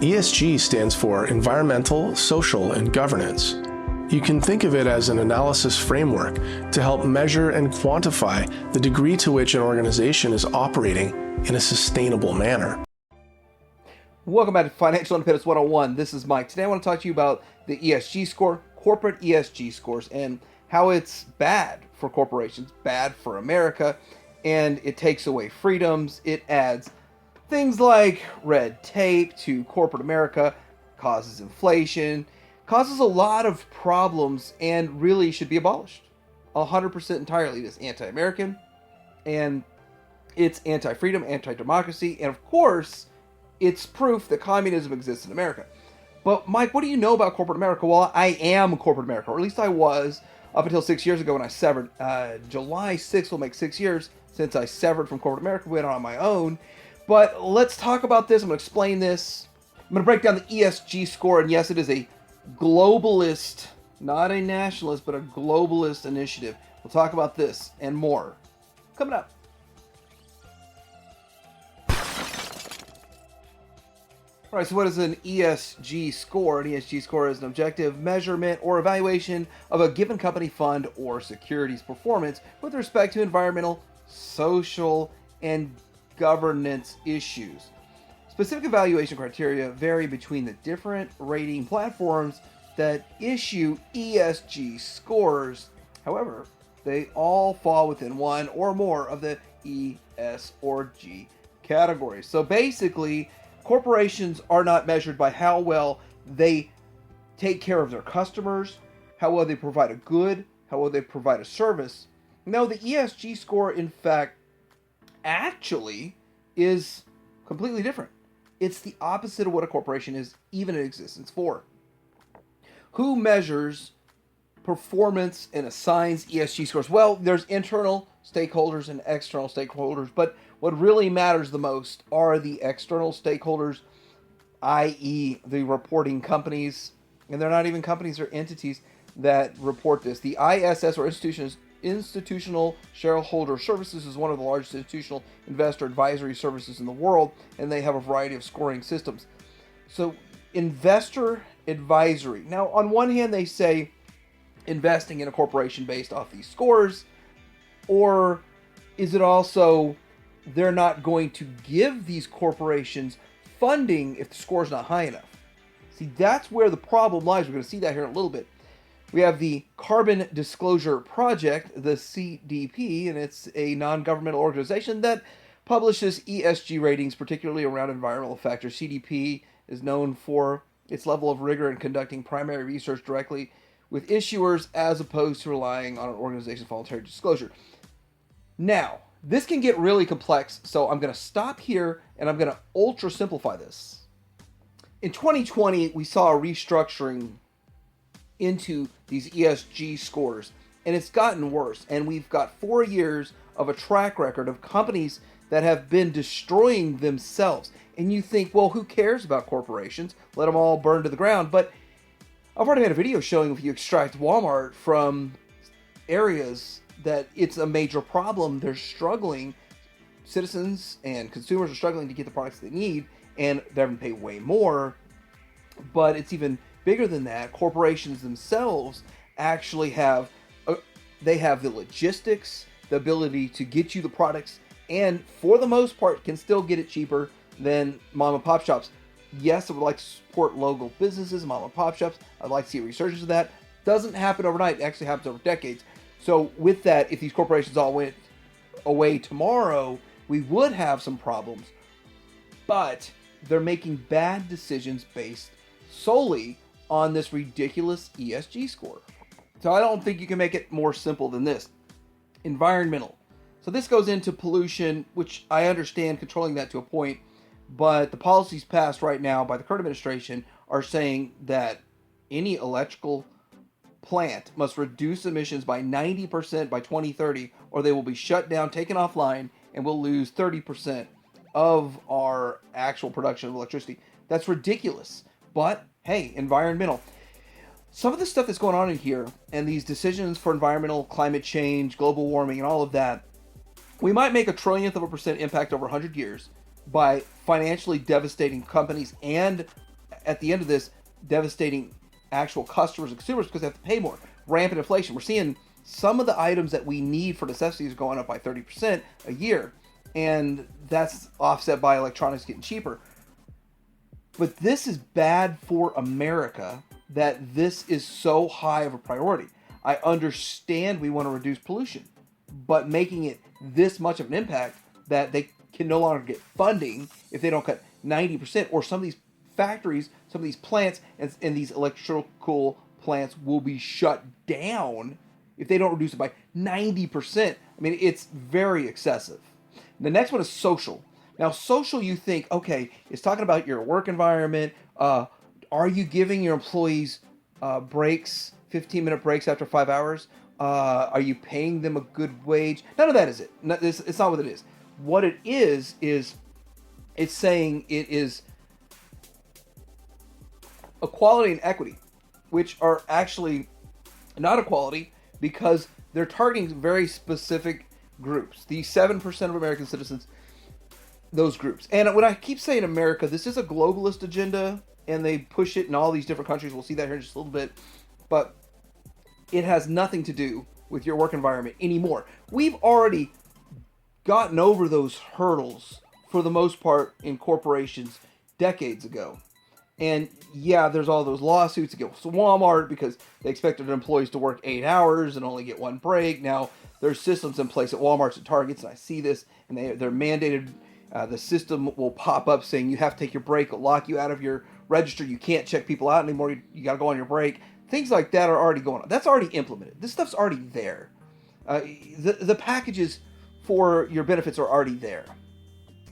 ESG stands for Environmental, Social, and Governance. You can think of it as an analysis framework to help measure and quantify the degree to which an organization is operating in a sustainable manner. Welcome back to Financial Independence 101. This is Mike. Today I want to talk to you about the ESG score, corporate ESG scores, and how it's bad for corporations, bad for America, and it takes away freedoms. It adds things like red tape to corporate America, causes inflation, causes a lot of problems, and really should be abolished 100% entirely. It is anti-American, and it's anti-freedom, anti-democracy, and of course, it's proof that communism exists in America. But Mike, what do you know about corporate America? Well, I am corporate America, or at least I was up until 6 years ago when I severed. July 6th will make 6 years since I severed from corporate America, went on my own. But let's talk about this. I'm going to explain this. I'm going to break down the ESG score, and yes, it is a globalist, not a nationalist, but a globalist initiative. We'll talk about this and more coming up. All right, so what is an ESG score? An ESG score is an objective measurement or evaluation of a given company, fund, or security's performance with respect to environmental, social, and governance issues. Specific evaluation criteria vary between the different rating platforms that issue ESG scores. However, they all fall within one or more of the E, S, or G categories. So basically, corporations are not measured by how well they take care of their customers, how well they provide a good, how well they provide a service. No, the ESG score, in fact, actually is completely different. It's the opposite of what a corporation is even in existence for. Who measures performance and assigns ESG scores? Well, there's internal stakeholders and external stakeholders, but what really matters the most are the external stakeholders, i.e. the reporting companies, and they're not even companies, they're entities that report this. The ISS, or Institutional Shareholder Services, is one of the largest institutional investor advisory services in the world, and they have a variety of scoring systems. So, investor advisory. Now, on one hand, they say investing in a corporation based off these scores, or is it also they're not going to give these corporations funding if the score is not high enough? See, that's where the problem lies. We're going to see that here in a little bit. We have the Carbon Disclosure Project, the CDP, and it's a non-governmental organization that publishes ESG ratings, particularly around environmental factors. CDP is known for its level of rigor in conducting primary research directly with issuers as opposed to relying on an organization's voluntary disclosure. Now, this can get really complex, so I'm going to stop here and I'm going to ultra simplify this. In 2020, we saw a restructuring into these ESG scores, and it's gotten worse, and we've got 4 years of a track record of companies that have been destroying themselves. And you think, well, who cares about corporations? Let them all burn to the ground. But I've already made a video showing if you extract Walmart from areas that it's a major problem. They're struggling. Citizens and consumers are struggling to get the products they need, and they're having to pay way more. But it's even bigger than that. Corporations themselves actually have they have the logistics, the ability to get you the products, and for the most part can still get it cheaper than mom and pop shops. Yes, I would like to support local businesses, mom and pop shops. I'd like to see a resurgence of that. Doesn't happen overnight. It actually happens over decades. So with that, if these corporations all went away tomorrow, we would have some problems. But they're making bad decisions based solely on this ridiculous ESG score. So I don't think you can make it more simple than this. Environmental. So this goes into pollution, which I understand controlling that to a point, but the policies passed right now by the current administration are saying that any electrical plant must reduce emissions by 90% by 2030, or they will be shut down, taken offline, and we'll lose 30% of our actual production of electricity. That's ridiculous. But hey, environmental. Some of the stuff that's going on in here and these decisions for environmental, climate change, global warming, and all of that, we might make a trillionth of a percent impact over 100 years by financially devastating companies and at the end of this, devastating actual customers and consumers because they have to pay more. Rampant inflation. We're seeing some of the items that we need for necessities going up by 30% a year, and that's offset by electronics getting cheaper. But this is bad for America that this is so high of a priority. I understand we want to reduce pollution, but making it this much of an impact that they can no longer get funding if they don't cut 90%, or some of these factories, some of these plants, and these electrical plants will be shut down if they don't reduce it by 90%. I mean, it's very excessive. The next one is social. Now, social, you think, okay, it's talking about your work environment. Are you giving your employees breaks, 15-minute breaks after 5 hours? Are you paying them a good wage? None of that is it. It's not what it is. What it is it's saying it is equality and equity, which are actually not equality because they're targeting very specific groups. The 7% of American citizens, those groups. And when I keep saying America, this is a globalist agenda, and they push it in all these different countries. We'll see that here in just a little bit. But it has nothing to do with your work environment anymore. We've already gotten over those hurdles for the most part in corporations decades ago. And yeah, there's all those lawsuits against Walmart because they expected their employees to work 8 hours and only get one break. Now there's systems in place at Walmarts and Targets, and I see this, and they're mandated. The system will pop up saying you have to take your break, it'll lock you out of your register. You can't check people out anymore. You got to go on your break. Things like that are already going on. That's already implemented. This stuff's already there. The packages for your benefits are already there.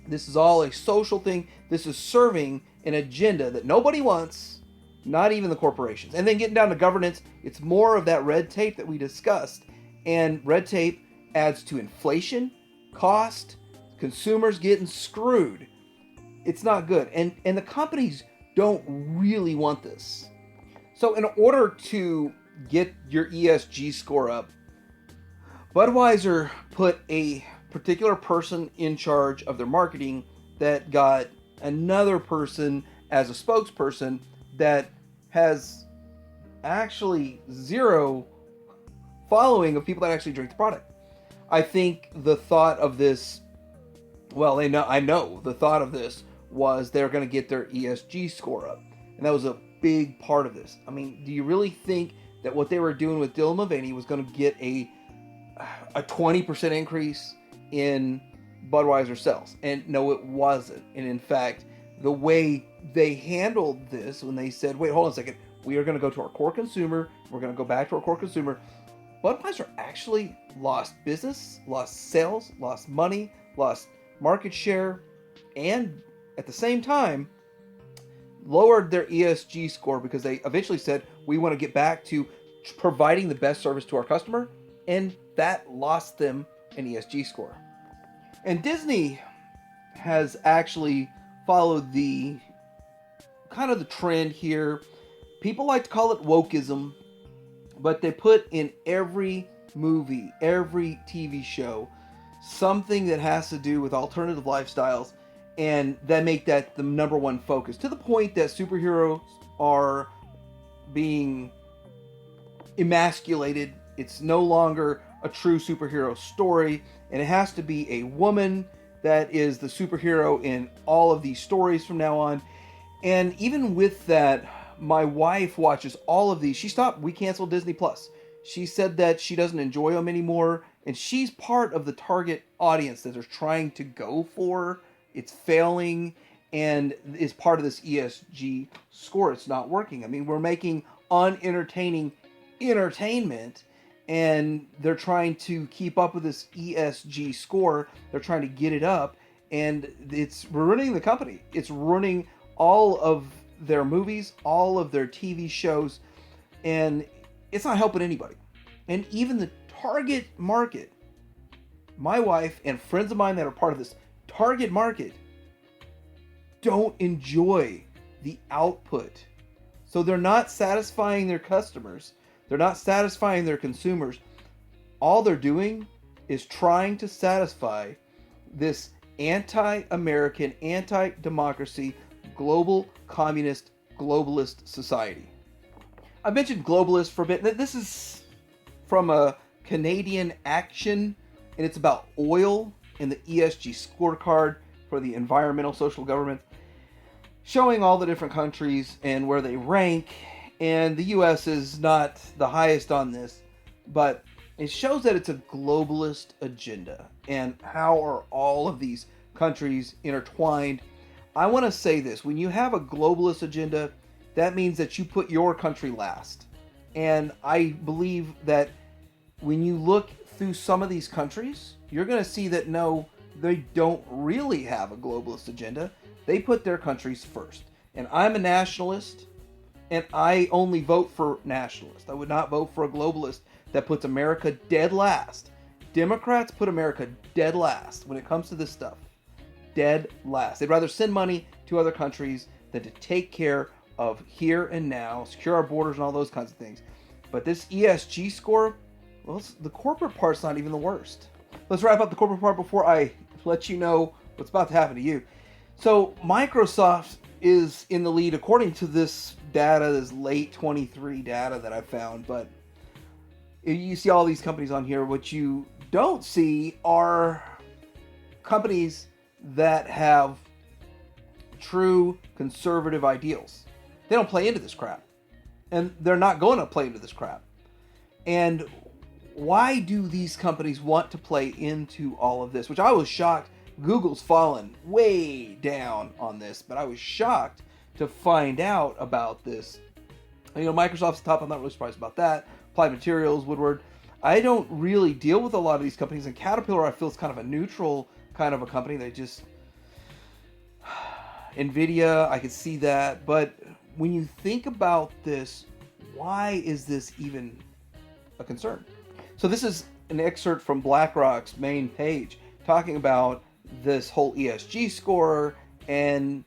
This is all a social thing. This is serving an agenda that nobody wants, not even the corporations. And then getting down to governance, it's more of that red tape that we discussed. And red tape adds to inflation, cost, consumers getting screwed. It's not good. And the companies don't really want this. So in order to get your ESG score up, Budweiser put a particular person in charge of their marketing that got another person as a spokesperson that has actually zero following of people that actually drink the product. I think the thought of this, I know the thought of this was they're going to get their ESG score up. And that was a big part of this. I mean, do you really think that what they were doing with Dylan Mulvaney was going to get a 20% increase in Budweiser sales? And no, it wasn't. And in fact, the way they handled this when they said, wait, hold on a second, we are going to go to our core consumer, we're going to go back to our core consumer, Budweiser actually lost business, lost sales, lost money, lost market share, and at the same time lowered their ESG score because they eventually said, we want to get back to providing the best service to our customer, and that lost them an ESG score. And Disney has actually followed the kind of the trend here. People like to call it wokeism, but they put in every movie, every TV show, something that has to do with alternative lifestyles, and that make that the number one focus, to the point that superheroes are being emasculated. It's no longer a true superhero story, and it has to be a woman that is the superhero in all of these stories from now on. And even with that, my wife watches all of these. We canceled Disney Plus. She said that she doesn't enjoy them anymore, and she's part of the target audience that they're trying to go for. It's failing, and is part of this ESG score. It's not working. I mean, we're making unentertaining entertainment, and they're trying to keep up with this ESG score. They're trying to get it up, and it's ruining the company. It's ruining all of their movies, all of their TV shows, and it's not helping anybody. And even the target market, my wife and friends of mine that are part of this target market, don't enjoy the output. So they're not satisfying their customers. They're not satisfying their consumers. All they're doing is trying to satisfy this anti-American, anti-democracy, global communist, globalist society. I mentioned globalist for a bit. This is from a Canadian Action, and it's about oil and the ESG scorecard for the environmental social government, showing all the different countries and where they rank. And the US is not the highest on this, but it shows that it's a globalist agenda. And how are all of these countries intertwined? I want to say this. When you have a globalist agenda, that means that you put your country last. And I believe that when you look through some of these countries, you're going to see that no, they don't really have a globalist agenda. They put their countries first. And I'm a nationalist, and I only vote for nationalists. I would not vote for a globalist that puts America dead last. Democrats put America dead last when it comes to this stuff. Dead last. They'd rather send money to other countries than to take care of here and now, secure our borders and all those kinds of things. But this ESG score, well, the corporate part's not even the worst. Let's wrap up the corporate part before I let you know what's about to happen to you. So Microsoft is in the lead according to this data, this late 23 data that I found. But you see all these companies on here. What you don't see are companies that have true conservative ideals. They don't play into this crap. And they're not going to play into this crap. And why do these companies want to play into all of this? Which I was shocked. Google's fallen way down on this, but I was shocked to find out about this. You know, Microsoft's top. I'm not really surprised about that. Applied Materials, Woodward. I don't really deal with a lot of these companies. And Caterpillar, I feel, is kind of a neutral kind of a company. They just... NVIDIA, I could see that. But when you think about this, why is this even a concern? So this is an excerpt from BlackRock's main page talking about this whole ESG score, and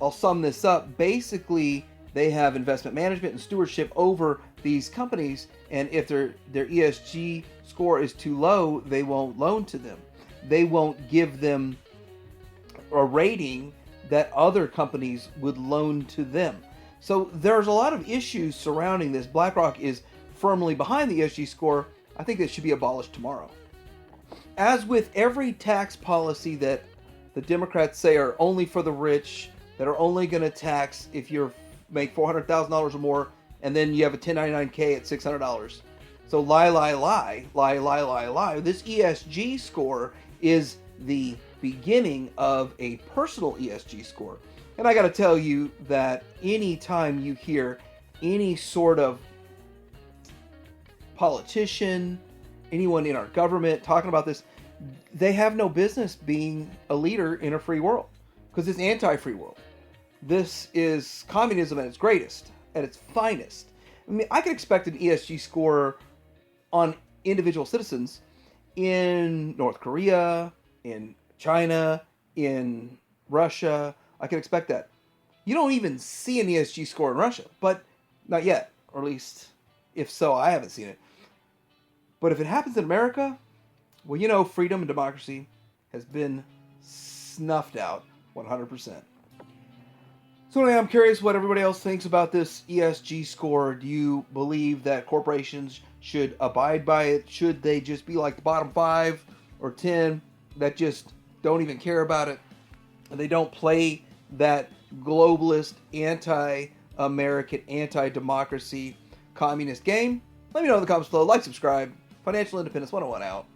I'll sum this up. Basically, they have investment management and stewardship over these companies, and if their ESG score is too low, they won't loan to them. They won't give them a rating that other companies would loan to them. So there's a lot of issues surrounding this. BlackRock is firmly behind the ESG score. I think it should be abolished tomorrow. As with every tax policy that the Democrats say are only for the rich, that are only going to tax if you make $400,000 or more, and then you have a 1099K at $600. So lie. This ESG score is the beginning of a personal ESG score. And I got to tell you that anytime you hear any sort of politician, anyone in our government talking about this, they have no business being a leader in a free world, because it's anti-free world. This is communism at its greatest, at its finest. I mean, I could expect an ESG score on individual citizens in North Korea, in China, in Russia. I can expect that. You don't even see an ESG score in Russia, but not yet, or at least if so, I haven't seen it. But if it happens in America, well, you know, freedom and democracy has been snuffed out 100%. So anyway, I'm curious what everybody else thinks about this ESG score. Do you believe that corporations should abide by it? Should they just be like the bottom 5 or 10 that just don't even care about it? And they don't play that globalist, anti-American, anti-democracy, communist game? Let me know in the comments below. Like, subscribe. Financial Independence 101 out.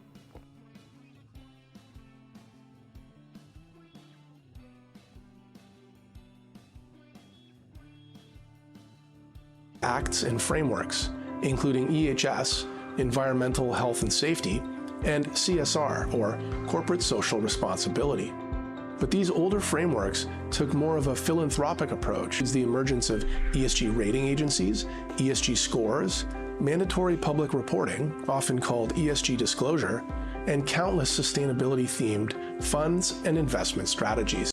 Acts and frameworks, including EHS, Environmental Health and Safety, and CSR, or Corporate Social Responsibility. But these older frameworks took more of a philanthropic approach. It's the emergence of ESG rating agencies, ESG scores, mandatory public reporting, often called ESG disclosure, and countless sustainability-themed funds and investment strategies.